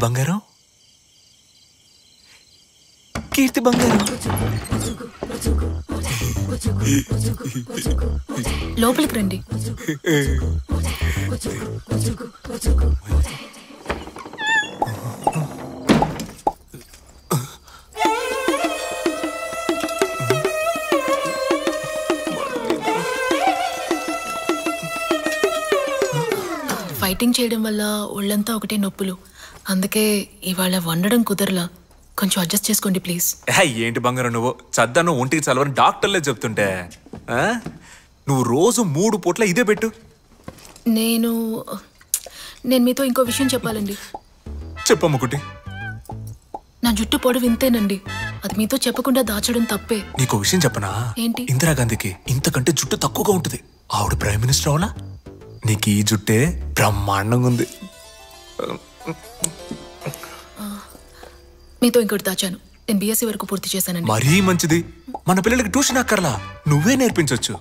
బంగారం, కీర్తి బంగారం. లోపలికి రండి. ఫైటింగ్ చేయడం వల్ల ఒళ్ళంతా ఒకటే నొప్పులు. అందుకే ఇవాళ వండడం కుదరలా. కొంచెం అడ్జస్ట్ చేసుకోండి ప్లీజ్. ఏంటి బంగారం నువ్వు చద్దాను ఒంటికి చదవని డాక్టర్లే చెప్తుంటే నువ్వు రోజు 3 పూట్ల ఇదే పెట్టు. నేను మీతో ఇంకో విషయం చెప్పాలండి. చెప్పమ్మకుటి. నా జుట్టు పొడవు ఇంతేనండి. అది మీతో చెప్పకుండా దాచడం తప్పే. నీకు విషయం చెప్పనా? ఏంటి? ఇందిరాగాంధీకి ఇంతకంటే జుట్టు తక్కువగా ఉంటుంది. ఆవిడ ప్రైమ్ మినిస్టర్ అవునా? నీకు ఈ జుట్టే బ్రహ్మాండంగా ఉంది. మీతో ఇంకోటి దాచాను. నేను BSc వరకు పూర్తి చేశానండి. మరీ మంచిది. మన పిల్లలకి ట్యూషన్ అక్కర్లా, నువ్వే నేర్పించొచ్చు.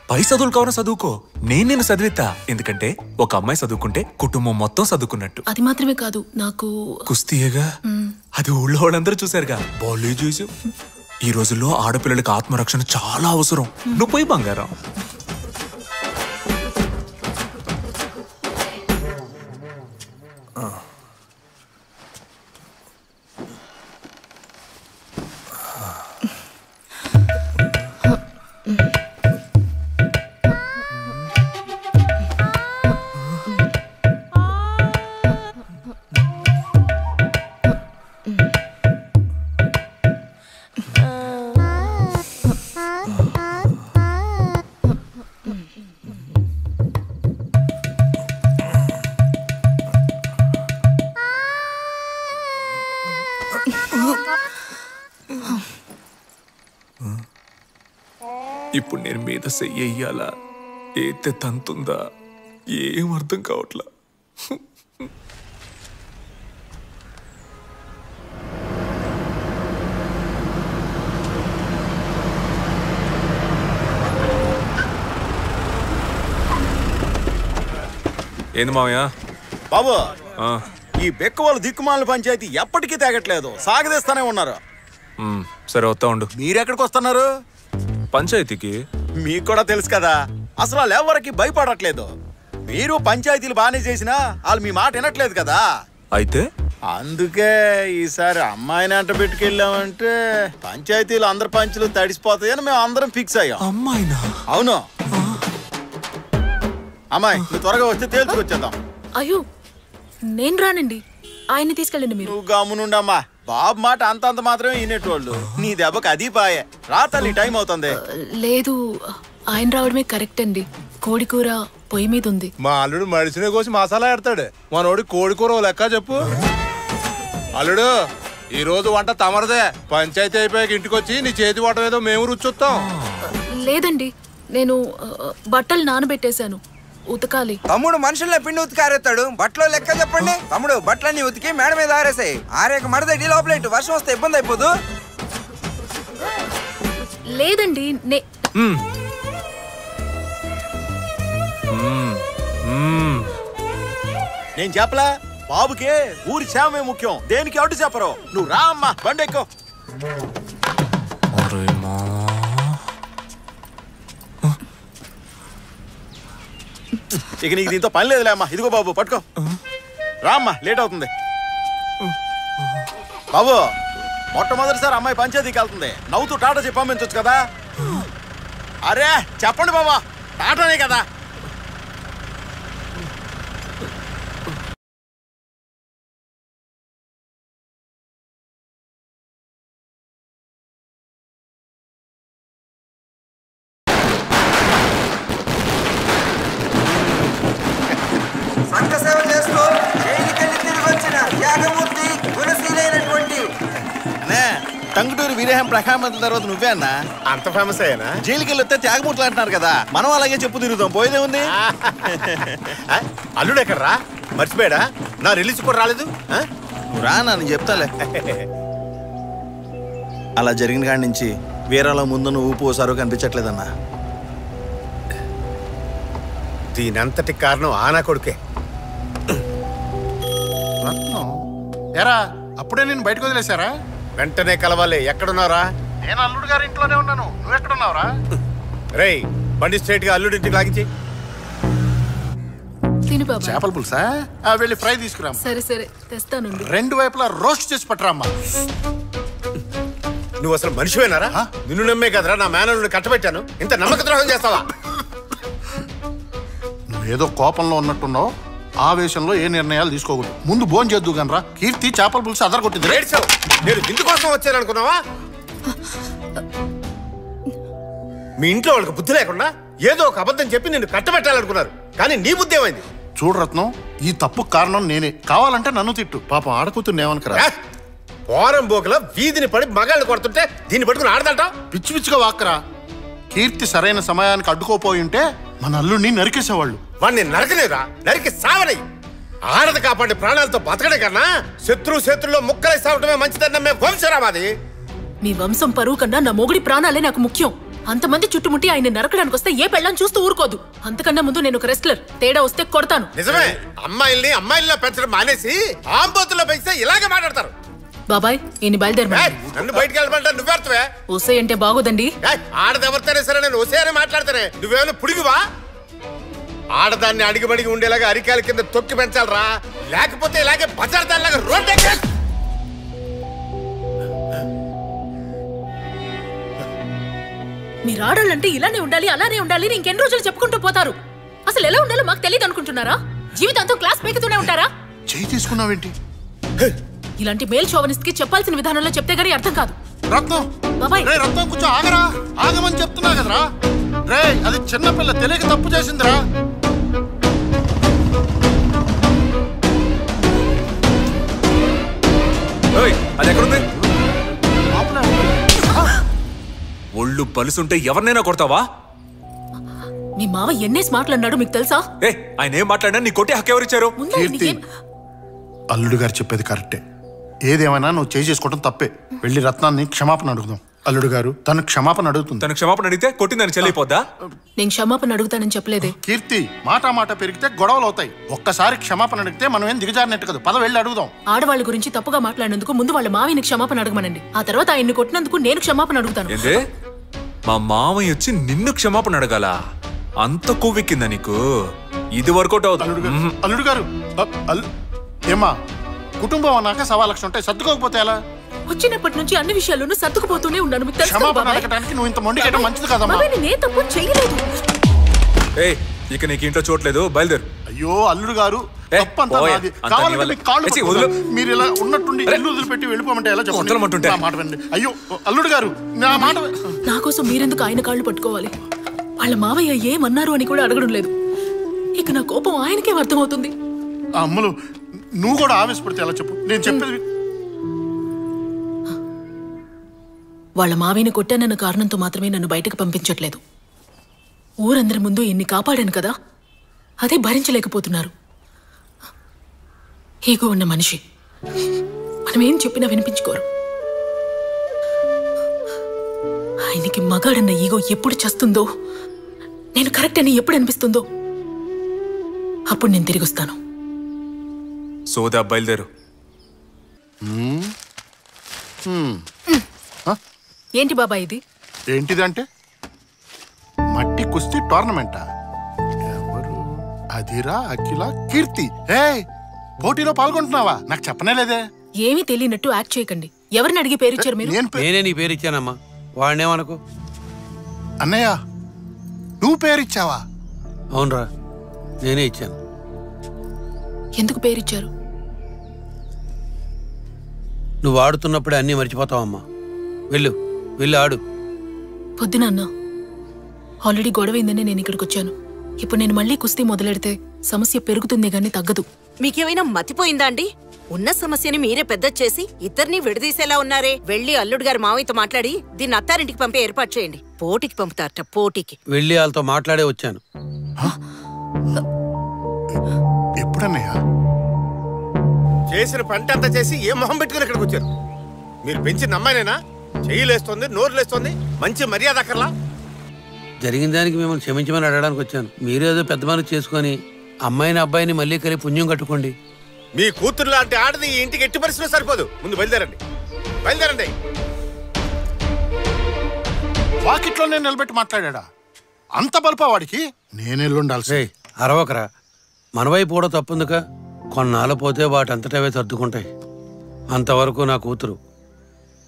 పై చదువులు కావాలని చదువుకో, నేను చదివిస్తా. ఎందుకంటే ఒక అమ్మాయి చదువుకుంటే కుటుంబం మొత్తం చదువుకున్నట్టు. అది మాత్రమే కాదు, నాకు కుస్తీయేగా. అది ఊళ్ళో వాళ్ళందరూ చూసారుగా. బాలే చూసి. ఈ రోజుల్లో ఆడపిల్లలకి ఆత్మరక్షణ చాలా అవసరం. నువ్వు పోయి బంగారం. ఇప్పుడు నేను మీద చెయ్యాలా, ఏతే తంతుందా, ఏం అర్థం కావట్లా. ఏంది మావయ్య? బాబు, ఈ బెక్కవాళ్ళు దిక్కుమాల పంచాయతీ ఎప్పటికీ తేగట్లేదు, సాగదీస్తానే ఉన్నారు. సరే వస్తా ఉండు. మీరెక్కడికి వస్తున్నారు? పంచాయతీకి. మీకు కూడా తెలుసు కదా, అసలు వాళ్ళు ఎవరికి భయపడట్లేదు. మీరు పంచాయతీలు బాగానే చేసినా వాళ్ళు మీ మాట వినట్లేదు కదా. అయితే అందుకే ఈసారి అమ్మాయిని అంట పెట్టుకెళ్ళామంటే పంచాయతీలు అందరు పంచులు తడిసిపోతాయని మేము అందరం ఫిక్స్ అయ్యాం. అమ్మాయినా? అవును. అమ్మాయి, నువ్వు త్వరగా వస్తే తేల్చుకొచ్చేద్దాం. అయ్యో, నేను రానండి, ఆయన్ని తీసుకెళ్ళండి మీరు. నువ్వు గమ్మునుండమ్మా. బాబు మాట అంతంత మాత్రమే వినేటోళ్ళు. నీ దెబ్బకి అది పాయే. రా తల్లి, టైం అవుతుంది. లేదు, ఆయన రావడమే కరెక్ట్ అండి. కోడి కూర పొయ్యి మీద ఉంది. మా అల్లుడు మడిసినే కోసి మసాలా ఎడతాడు. మనోడి కోడి కూర లెక్క చెప్పు. అల్లుడు, ఈ రోజు వంట తమరదే. పంచాయతీ అయిపోయాక ఇంటికి వచ్చి నీ చేతి వంట ఏదో మేము రుచొస్తాం. లేదండి, నేను బట్టలు నానబెట్టేశాను, ఉతకాలి. తమ్ముడు మనుషుల్లో పిండి ఉతికారేస్తాడు, బట్టలో లెక్క చెప్పండి. తమ్ముడు, బట్టలన్నీ ఉతికి మేడ మీద ఆరేసాయి. ఆరేక మడదడి లోపలేంటి, వర్షం వస్తే ఇబ్బంది అయిపోదు. లేదండి, నేను చెప్పలా, బాబుకే ఊరి క్షేమమే ముఖ్యం, దేనికి అడ్డు చెప్పరు. నువ్వు రా అమ్మా, బండి ఎక్కు. ఇక నీకు దీంతో పని లేదులే అమ్మా. ఇదిగో బాబు, పట్టుకో. రా అమ్మా, లేట్ అవుతుంది. బాబు, మొట్టమొదటిసారి అమ్మాయి పంచాయతీకి వెళ్తుంది. నవ్వుతూ టాటా చెప్పి పంపించవచ్చు కదా. అరే చెప్పండి బాబా, టాటానే కదా. సంఘ సేవ చేస్తూ జైలుకెళ్ళి తిరిగి వచ్చిన త్యాగమూర్తి గుణశీలైనటువంటి టంగుటూరు వీరేహం ప్రఖామంత్రి తర్వాత నువ్వే అన్నా? అంత ఫేమస్ అయ్యానా? జైలుకి వెళ్ళొస్తే త్యాగమూర్తులు అంటున్నారు కదా, మనం అలాగే చెప్పు తిరుగుతాం. పోయేదే ఉంది. అల్లుడు ఎక్కడరా? మర్చిపోయాడా? నా రిలీజ్ కూడా రాలేదు. రా నేను చెప్తాలే. అలా జరిగిన కాడి నుంచి వీరాలో ముందున్న ఊపు ఓసారో కనిపించట్లేదన్నా. దీనంతటి కారణం ఆనా కొడుకే. రత్నం ఎరా అప్పుడే నేను బయటకు వదిలేశారా? వెంటనే కలవాలి. ఎక్కడున్నారా? నేను అల్లుడు గారి ఇంట్లోనే ఉన్నాను. నువ్వు ఎక్కడున్నావురా? రేయ్ బండి స్ట్రైట్ గా అల్లుడింటికి లాగించి. తిను బాబా. చేపల పులుసా? వెళ్ళి ఫ్రై తీసుకురా. సరే సరే తెస్తాను. రెండు వైపులా రోస్ట్ చేసి పట్టరామ్మా. నువ్వు అసలు మనిషివేనారా? నిన్ను నమ్మే కదరా నా మేనల్ని కట్టబెట్టాను. ఇంత నమ్మక ద్రోహం చేస్తావా? నువ్వేదో కోపంలో ఉన్నట్టున్నావు. ఆవేశంలో ఏ నిర్ణయాలు తీసుకోకూడదు. ముందు భోజనం చేద్దు గనరా. కీర్తి చేపల పులుసు అదరగొట్టింది. నేను ఇందుకోసం వచ్చాను అనుకున్నావా? మీ ఇంట్లో వాళ్ళకి బుద్ధి లేకుండా ఏదో ఒక అబద్ధం చెప్పి నిన్ను కట్టబెట్టాలనుకున్నారు. కానీ నీ బుద్ధి ఏమైంది? చూడు రత్నం, ఈ తప్పు కారణం నేనే. కావాలంటే నన్ను తిట్టు. పాపం ఆడకూతుర్ని ఏమనుకరా. పోరం బోకల వీధిని పడి మగాళ్ళు కొడుతుంటే దీన్ని పట్టుకుని ఆడదంట. పిచ్చి పిచ్చిగా వాక్కరా. కీర్తి సరైన సమయానికి అడ్డుకోపోయి ఉంటే మన అల్లుడిని నరికేసేవాళ్ళు. వాడిని నరకలేదా? నరికి సావని. ఆడది కాపాడి ప్రాణాలతో బతకడే కన్నా శత్రులో ముక్కలై సావటమే మంచిదన్న మేము వంశరామాది. మీ వంశం పరువు కన్నా నా మొగుడి ప్రాణాలే నాకు ముఖ్యం. అంతమంది చుట్టుముట్టి ఆయన నరకడానికి వస్తే ఏ పెళ్ళని చూస్తూ ఊరుకోదు. అంతకన్నా ముందు నేను ఒక రెస్లర్. తేడా వస్తే కొడతాను. నిజమే. అమ్మాయిల్లో పెంచడం మానేసి ఆంబోతుల్లో పెంచితే ఇలాగే మాట్లాడతారు. బాబాయ్ ఈయన బయలుదేరి. నన్ను బయటకు వెళ్ళమంటా నువ్వెడతావే? ఓసే అంటే బాగోదండి. ఆడదెవరితేనే సరే నేను ఓసే అని మాట్లాడతానే. నువ్వేమైనా పుడిగివా? ఆడదాన్ని అడిగిబడిగి ఉండేలాగా అరికాల కింద తొక్కి పెంచాలరా. లేకపోతే ఇలాగే బజార్దాల్లాగా రోడ్డు ఎక్క. మీరు ఆడాలంటే ఇలానే ఉండాలి అలానే ఉండాలి ఇంకెన్ని రోజులు చెప్పుకుంటూ పోతారు. అసలు ఎలా ఉండాలో మాకు తెలియదు అనుకుంటున్నారా? జీవితాంతం క్లాస్ పెక్కుతూనే ఉంటారా? చేయి తీసుకున్నావేంటి? ఇలాంటి మేల్ షోవనిస్ట్ కి చెప్పాల్సిన విధానంలో చెప్తే గానీ అర్థం కాదు. రత్నం బాబాయ్ రే రత్నం కొంచెం ఆగరా. ఆగమని చెప్తున్నా కదరా. రే అది చిన్నపిల్ల తెలియక తప్పు చేసిందిరా. అది ఎక్కడుంది? ఒళ్ళు పలుసుంటే ఎవరినైనా కొడతావా? మీ మావ ఎన్నేసి మాట్లాడినాడు మీకు తెలుసా? ఆయన ఏం మాట్లాడినా నీ కొట్టే హక్కు ఎవరిచ్చారు? అల్లుడు గారు చెప్పేది కరెక్టే. ఏదేమైనా నువ్వు చేసుకోవడం తప్పే. వెళ్ళి రత్నాన్ని క్షమాపణ అడుగుదాం. అల్లుడు గారు తను క్షమాపణ అడుగుతుంది. తను క్షమాపణ అడిగితే కొట్టిందని చెల్లిపోద్దా? నేను క్షమాపణ అడుగుతానని చెప్పలేదే. కీర్తి మాట పెరిగితే గొడవలు అవుతాయి. ఒక్కసారి క్షమాపణ అడిగితే మనం ఏం దిగజారినట్టు కదా. పద వెళ్ళి అడుగుదాం. ఆడవాళ్ళ గురించి తప్పుగా మాట్లాడినందుకు ముందు వాళ్ళ మావిని క్షమాపణ అడగమనండి. ఆ తర్వాత ఆయన్ని కొట్టినందుకు నేను క్షమాపణ అడుగుతాను. ఏందే మా మామయ్య వచ్చి నిన్ను క్షమాపణ అడగాల? అంత కొవ్వెక్కిందా నీకు? ఇది వర్కౌట్ అవుతుంది. అల్లుడు గారు ఏమా కుటుంబం అన్నాక 1,00,000 ఉంటాయి. సర్దుకోకపోతే ఎలా? వచ్చినప్పటి నుంచి అన్ని విషయాల్లోనూ సర్దుకుపోతూనే ఉన్నాను. మీకు తెలుసు క్షమాపణ అడగడానికి నువ్వు ఇంత మొండికేయడం మంచిది కదమ్మా. నేను తప్పు చేయలేదు. ఇక నీకు ఇంట్లో చోట్లేదు, బయలుదేరు. అయ్యో అల్లుడు గారు తప్పంతా నాది. కావాలంటే మీకు కాళ్ళు పట్టుకుంటా. మీరు ఇలా ఉన్నట్టుండి ఇల్లు వదిలిపెట్టి వెళ్ళిపోమంటే ఎలా చెప్పండి? నా మాట వినండి. అయ్యో అల్లుడు గారు నా మాట. నా కోసం మీరెందుకు ఆయన కాళ్ళు పట్టుకోవాలి? వాళ్ళ మావయ్య ఏమన్నారు అని కూడా అడగడం లేదు. ఇక నా కోపం ఆయనకే అర్థమవుతుంది. అమ్మలు నువ్వు కూడా ఆవేశపడితే ఎలా చెప్పు? నేను చెప్పేది వాళ్ళ మావయ్యని కొట్టానన్న కారణంతో మాత్రమే నన్ను బయటకు పంపించట్లేదు. ఊరందరి ముందు ఇన్ని కాపాడాను కదా, అదే భరించలేకపోతున్నారు. ఈగో ఉన్న మనిషి మనం ఏం చెప్పినా వినిపించుకోరు. ఆయనకి మగాడన్న ఈగో ఎప్పుడు చస్తుందో, నేను కరెక్ట్ అని ఎప్పుడు అనిపిస్తుందో అప్పుడు నేను తిరిగి వస్తాను. సోదా బయలుదేరు. ఏంటి బాబా ఇది? ఏంటిదంటే మట్టి కుస్తీ టోర్నమెంటా? ఎవరు? అదిరా అఖిల కీర్తి. పోటీలో పాల్గొంటున్నావా? నాకు చెప్పనే లేదే. ఏమీ తెలియనట్టు యాక్ట్ చేయకండి. ఎవరిని అడిగి పేరిచ్చారు మీరు? నేనే నీ పేరు ఇచ్చానమ్మా. వాడినేమనుకో. అన్నయ్య నువ్వు పేరిచ్చావా? అవునరా, నేనే ఇచ్చాను. ఎందుకు పేరిచ్చారు? నువ్వు ఆడుతున్నప్పుడే అన్నీ మర్చిపోతావమ్మా. వెళ్ళు వెళ్ళి ఆడు. పొద్దున అన్నా ఆల్రెడీ గొడవైందని నేను ఇక్కడికి వచ్చాను. ఇప్పుడు నేను మళ్ళీ కుస్తీ మొదలెడితే సమస్య పెరుగుతుంది గానీ తగ్గదు. మీకేమైనా మతిపోయిందా అండి? ఉన్న సమస్యని మీరే పెద్ద చేసి ఇద్దరిని విడదీసేలా ఉన్నారే. వెళ్ళి అల్లుడు గారు మావయ్యతో మాట్లాడి దీన్ని అత్తారింటికి పంపే ఏర్పాటు చేయండి. పోటీకి పంపుతారట. పోటీకి వెళ్ళి వాళ్ళతో మాట్లాడే వచ్చాను. ఎప్పుడన్నయ్యా? చేసిన పంట అంతా చేసి ఏ మొహం పెట్టుకుని ఇక్కడికి వచ్చారు? మీరు పెంచిన అమ్మాయినేనా? చెయ్యిలేస్తోంది, నోరులేస్తోంది, మంచి మర్యాద అక్కర్లా? జరిగిన దానికి మిమ్మల్ని క్షమించమని అడగడానికి వచ్చాను. మీరేదో పెద్ద మనసు చేసుకొని అమ్మాయిని అబ్బాయిని మళ్ళీ కలిపి పుణ్యం కట్టుకోండి. మీ కూతురు లాంటి ఆడది ఈ ఇంటికి ఎట్టి పరిస్థితుల్లో సరిపోదు. ముందు బయలుదేరండి, బయలుదేరండి. వాకిట్లోనే నిలబెట్టి మాట్లాడా? అంత బలుపా వాడికి? నేనెళ్ళుండాల్సి. అరవకరా, మన వైపు కూడా తప్పుందిక. కొన్నాళ్ళు పోతే వాటంతటవే సర్దుకుంటాయి. అంతవరకు నా కూతురు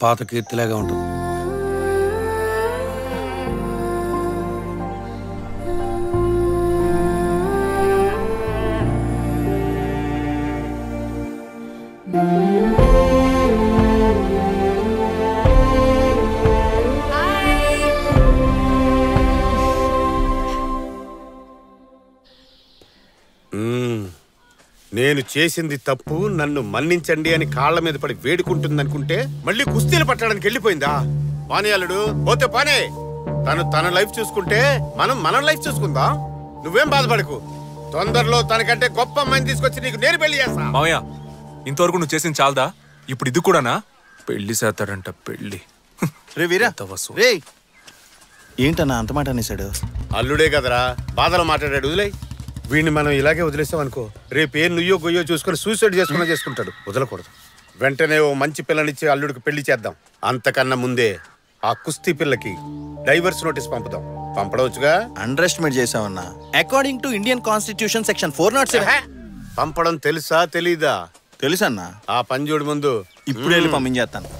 పాత కీర్తిలాగా ఉంటుంది. నేను చేసింది తప్పు, నన్ను మన్నించండి అని కాళ్ళ మీద పడి వేడుకుంటుందనుకుంటే మళ్ళీ కుస్తీలు పట్టడానికి వెళ్ళిపోయిందా? పానీ అల్లుడు, పోతే పానే. తన లైఫ్ చూసుకుంటే మనం మన లైఫ్ చూసుకుందాం. నువ్వేం బాధపడకు. తొందరలో తనకంటే గొప్ప అమ్మాయిని తీసుకొచ్చి నీకు నేను పెళ్లి చేస్తా. మావయ్య, ఇంతవరకు నువ్వు చేసింది చాలదా? ఇప్పుడు ఇది కూడానా? పెళ్లి చేస్తాడంట, పెళ్లి. రే వీరా, రే ఏంటన్నా అంత మాట అనేసాడు? అల్లుడే కదరా, బాధలో మాట్లాడాడు. వదిలే. వీడిని మనం ఇలాగే వదిలేస్తాం అనుకో, రేపు ఏం నుయ్యో గొయ్యో చూసుకుని సూసైడ్ చేసుకుంటాడు. వదలకూడదు. వెంటనే ఓ మంచి పిల్లనిచ్చి అల్లుడికి పెళ్లి చేద్దాం. అంతకన్నా ముందే ఆ కుస్తీ పిల్లకి డైవర్స్ నోటీస్ పంపుదాం. పంపడవచ్చుగా? అండర్ ఎస్టిమేట్ చేసావన్నా. According to Indian constitution section 407. పంపడం తెలుసా తెలీదా? తెలుసన్నా. ఆ పని చూడు ముందు. ఇప్పుడు వెళ్ళి పంపించేస్తాను.